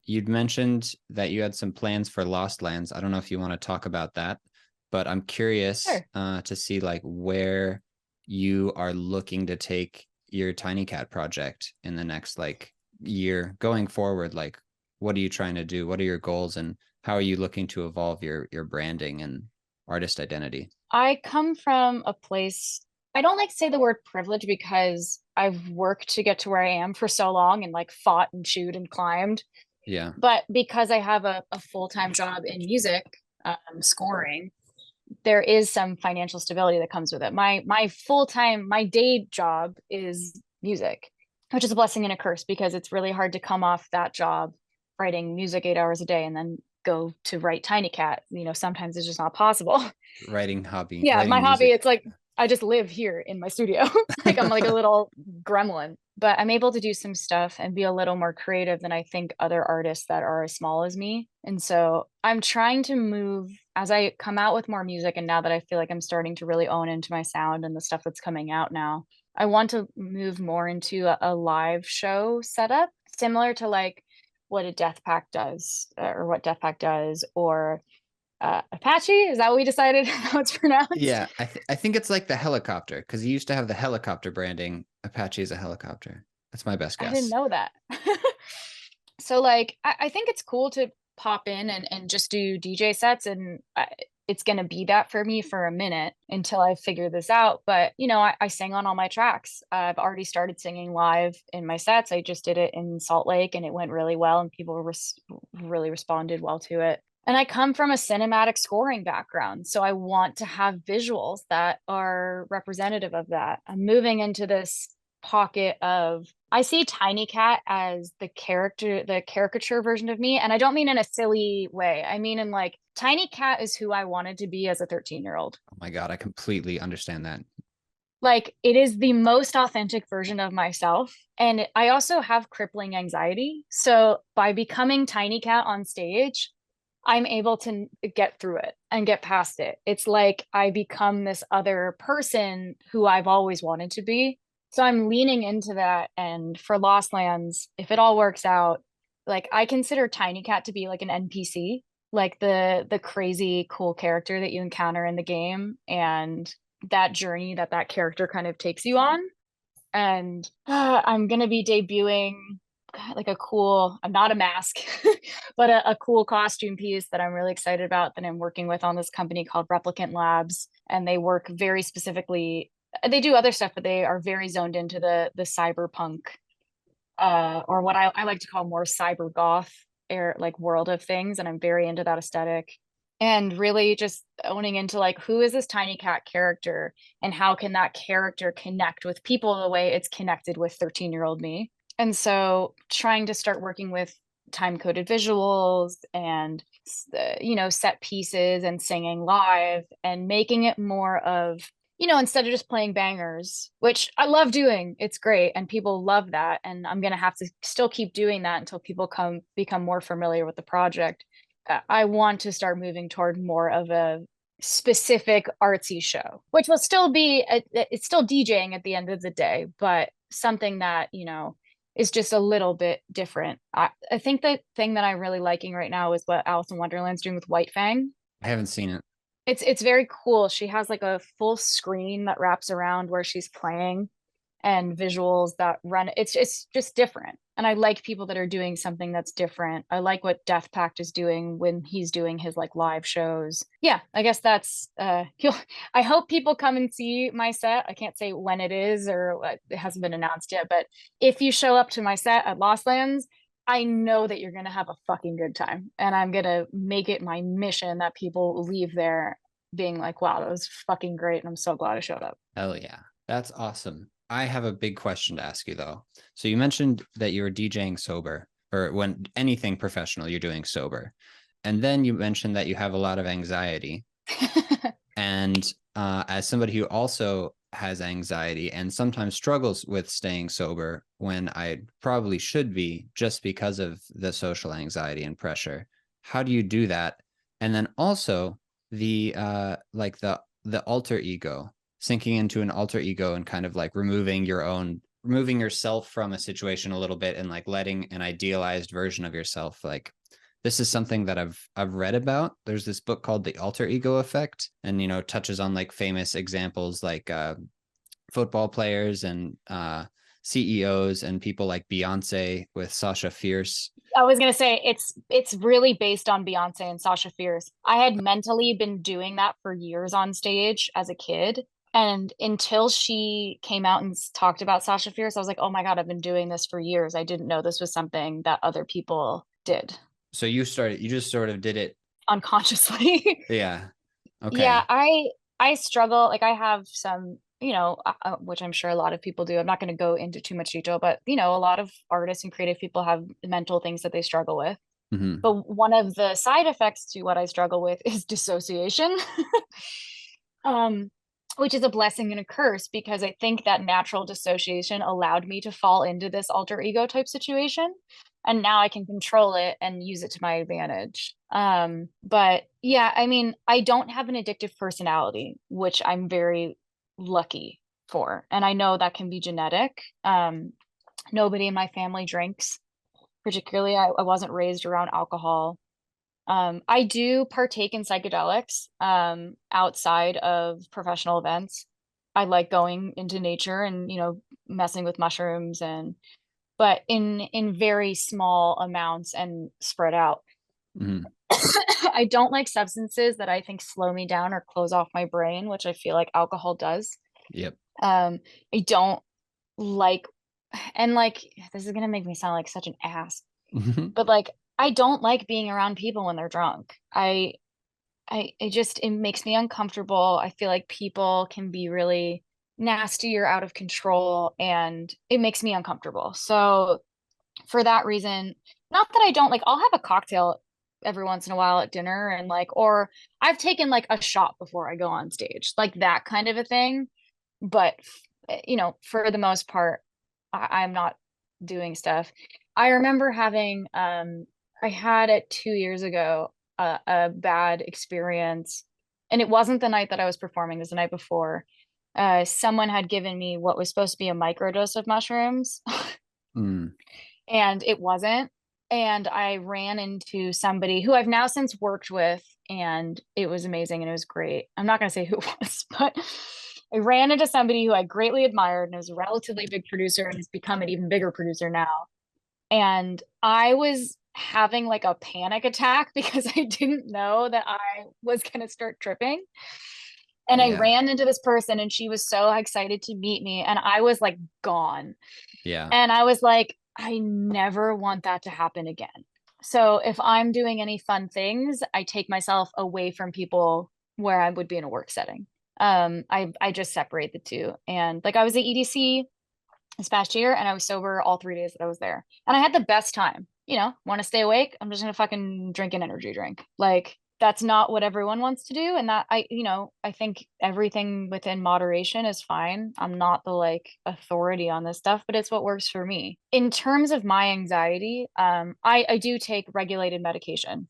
you'd mentioned that you had some plans for Lost Lands. I don't know if you want to talk about that, but I'm curious Sure. to see like where you are looking to take your TinyKat project in the next like year going forward. Like, what are you trying to do? What are your goals, and how are you looking to evolve your branding and artist identity? I come from a place, I don't like to say the word privilege because I've worked to get to where I am for so long and like fought and chewed and climbed. Yeah. But because I have a full-time job in music, scoring, there is some financial stability that comes with it. My full-time, my day job is music, which is a blessing and a curse because it's really hard to come off that job writing music 8 hours a day and then go to write TinyKat. Sometimes it's just not possible. Writing hobby, Yeah, my writing hobby, music. it's like I just live here in my studio. Like I'm like a little gremlin, but I'm able to do some stuff and be a little more creative than I think other artists that are as small as me. And so I'm trying to move as I come out with more music. And now that I feel like I'm starting to really own into my sound and the stuff that's coming out now, I want to move more into a live show setup, similar to like what a Death Pack does, or what Death Pack does, or Apache. Is that what we decided how it's pronounced? Yeah, I think it's like the helicopter, because you used to have the helicopter branding. Apache is a helicopter. That's my best I didn't guess. know that. So like I think it's cool to pop in and just do DJ sets, and it's gonna be that for me for a minute until I figure this out. But I sing on all my tracks. I've already started singing live in my sets. I just did it in Salt Lake and it went really well, and people really responded well to it. And I come from a cinematic scoring background, so I want to have visuals that are representative of that. I'm moving into this pocket of, I see TinyKat as the caricature version of me. And I don't mean in a silly way. I mean in like TinyKat is who I wanted to be as a 13-year-old. Oh my God, I completely understand that. Like it is the most authentic version of myself. And I also have crippling anxiety. So by becoming TinyKat on stage, I'm able to get through it and get past it. It's like I become this other person who I've always wanted to be. So I'm leaning into that. And for Lost Lands, if it all works out, like I consider TinyKat to be like an NPC, like the crazy cool character that you encounter in the game and that journey that character kind of takes you on. And I'm gonna be debuting like a cool, I'm not a mask, but a cool costume piece that I'm really excited about that I'm working with on this company called Replicant Labs. And they work very specifically, they do other stuff, but they are very zoned into the cyberpunk, or what I like to call more cyber goth air like world of things. And I'm very into that aesthetic. And really just owning into like who is this TinyKat character and how can that character connect with people the way it's connected with 13-year-old me. And so trying to start working with time coded visuals and set pieces and singing live and making it more of, instead of just playing bangers, which I love doing, it's great and people love that. And I'm going to have to still keep doing that until people become more familiar with the project. I want to start moving toward more of a specific artsy show, which will still be, it's still DJing at the end of the day, but something that, is just a little bit different. I think the thing that I'm really liking right now is what Alice in Wonderland's doing with White Fang. I haven't seen it. It's very cool. She has like a full screen that wraps around where she's playing and visuals that run. It's just different. And I like people that are doing something that's different. I like what Death Pact is doing when he's doing his like live shows. Yeah, I guess that's I hope people come and see my set. I can't say when it is or it hasn't been announced yet, but if you show up to my set at Lost Lands, I know that you're going to have a fucking good time. And I'm going to make it my mission that people leave there being like, wow, that was fucking great. And I'm so glad I showed up. Hell yeah. That's awesome. I have a big question to ask you though. So you mentioned that you were DJing sober, or when anything professional you're doing sober. And then you mentioned that you have a lot of anxiety. And as somebody who also has anxiety and sometimes struggles with staying sober when I probably should be just because of the social anxiety and pressure, how do you do that? And then also the like the alter ego, sinking into an alter ego and kind of like removing your own removing yourself from a situation a little bit and like letting an idealized version of yourself, like this is something that I've read about. There's this book called The Alter Ego Effect, and touches on like famous examples like football players and CEOs and people like Beyonce with Sasha Fierce. I was gonna say it's really based on Beyonce and Sasha Fierce. I had mentally been doing that for years on stage as a kid. And until she came out and talked about Sasha Fierce, I was like, oh my God, I've been doing this for years. I didn't know this was something that other people did. So you just sort of did it Unconsciously. yeah. Yeah, Okay. I struggle. Like I have some, which I'm sure a lot of people do. I'm not going to go into too much detail, but a lot of artists and creative people have mental things that they struggle with. Mm-hmm. But one of the side effects to what I struggle with is dissociation. um, which is a blessing and a curse because I think that natural dissociation allowed me to fall into this alter ego type situation. And now I can control it and use it to my advantage. But yeah, I mean, I don't have an addictive personality, which I'm very lucky for. And I know that can be genetic. Nobody in my family drinks, particularly. I wasn't raised around alcohol. I do partake in psychedelics outside of professional events. I like going into nature and, messing with mushrooms but in very small amounts and spread out. Mm-hmm. I don't like substances that I think slow me down or close off my brain, which I feel like alcohol does. Yep. I don't like, and like, this is gonna make me sound like such an ass, but like, I don't like being around people when they're drunk. It makes me uncomfortable. I feel like people can be really nasty or out of control, and it makes me uncomfortable. So for that reason, not that I don't like, I'll have a cocktail every once in a while at dinner and like, or I've taken like a shot before I go on stage, like that kind of a thing. But for the most part, I'm not doing stuff. I remember having I had it 2 years ago, a bad experience. And it wasn't the night that I was performing, it was the night before. Someone had given me what was supposed to be a microdose of mushrooms, Mm. and it wasn't. And I ran into somebody who I've now since worked with, and it was amazing and it was great. I'm not going to say who it was, but I ran into somebody who I greatly admired and is a relatively big producer and has become an even bigger producer now. And I was having like a panic attack because I didn't know that I was going to start tripping. And I Yeah. ran into this person and she was so excited to meet me. And I was like gone. Yeah. And I was like, I never want that to happen again. So if I'm doing any fun things, I take myself away from people where I would be in a work setting. I just separate the two. And like I was at EDC this past year and I was sober all 3 days that I was there. And I had the best time. Want to stay awake? I'm just gonna fucking drink an energy drink. Like that's not what everyone wants to do. And that I think everything within moderation is fine. I'm not the like authority on this stuff, but it's what works for me. In terms of my anxiety, I do take regulated medication.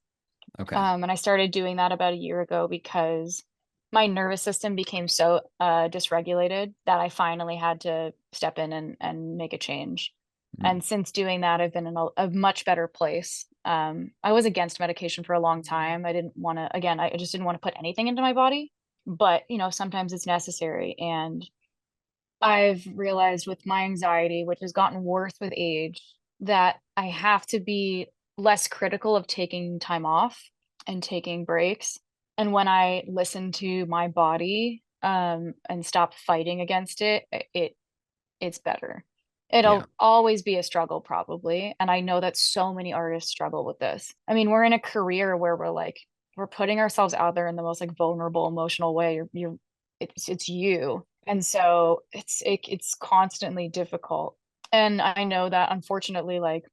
Okay. And I started doing that about a year ago because my nervous system became so dysregulated that I finally had to step in and make a change. Mm. And since doing that, I've been in a much better place. I was against medication for a long time. I didn't want to, again, I just didn't want to put anything into my body. But, sometimes it's necessary. And I've realized with my anxiety, which has gotten worse with age, that I have to be less critical of taking time off and taking breaks. And when I listen to my body, and stop fighting against it's better. Yeah. It'll always be a struggle, probably. And I know that so many artists struggle with this. I mean, we're in a career where we're putting ourselves out there in the most like vulnerable, emotional way. It's you. And so it's constantly difficult. And I know that unfortunately, like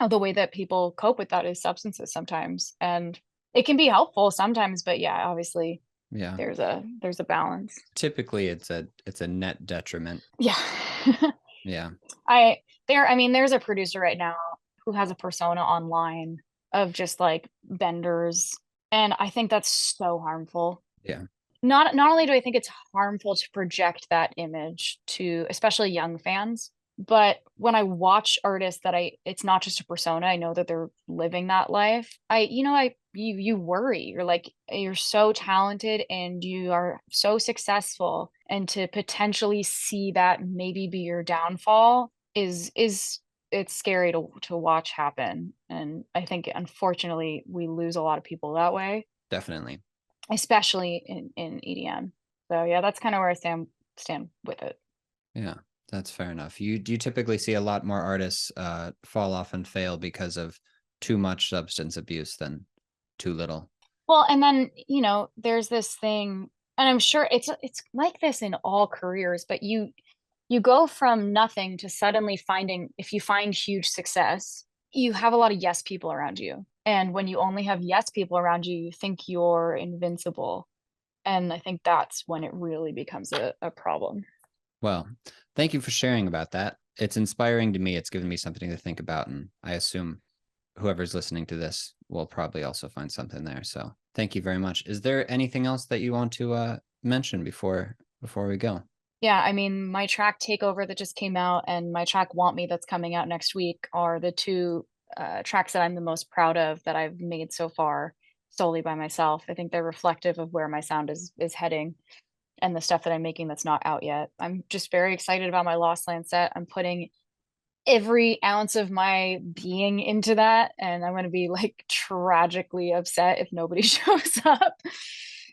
the way that people cope with that is substances sometimes. And it can be helpful sometimes, but yeah, obviously Yeah. there's a balance. Typically it's a net detriment. Yeah. Yeah. I mean, there's a producer right now who has a persona online of just like benders. And I think that's so harmful. Yeah. Not only do I think it's harmful to project that image to especially young fans, But when I watch artists that it's not just a persona, I know that they're living that life. You worry. You're like, you're so talented and you are so successful, and to potentially see that maybe be your downfall is it's scary to watch happen. And I think unfortunately we lose a lot of people that way, Definitely. especially in EDM. So yeah, that's kind of where I stand with it. Yeah, that's fair enough. You do you typically see a lot more artists fall off and fail because of too much substance abuse than too little. Well, and then, there's this thing, and I'm sure it's like this in all careers, but you go from nothing to suddenly finding, if you find huge success, you have a lot of yes people around you. And when you only have yes people around you, you think you're invincible. And I think that's when it really becomes a problem. Well, thank you for sharing about that. It's inspiring to me. It's given me something to think about, and I assume whoever's listening to this will probably also find something there. So thank you very much. Is there anything else that you want to mention before we go? Yeah, I mean, my track Takeover that just came out and my track Want Me that's coming out next week are the two tracks that I'm the most proud of that I've made so far solely by myself. I think they're reflective of where my sound is heading and the stuff that I'm making that's not out yet. I'm just very excited about my Lost Land set. I'm putting every ounce of my being into that, and I'm going to be like tragically upset if nobody shows up.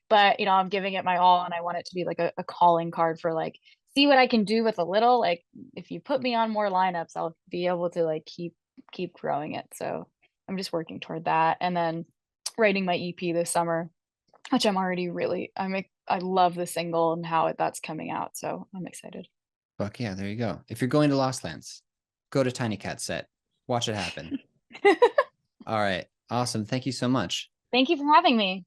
But I'm giving it my all, and I want it to be like a calling card for like, see what I can do with a little. Like, if you put me on more lineups, I'll be able to like keep growing it. So I'm just working toward that, and then writing my EP this summer, which I'm already really I love the single and how that's coming out. So I'm excited. Fuck yeah, there you go. If you're going to Lost Lands, go to TinyKVT set. Watch it happen. All right. Awesome. Thank you so much. Thank you for having me.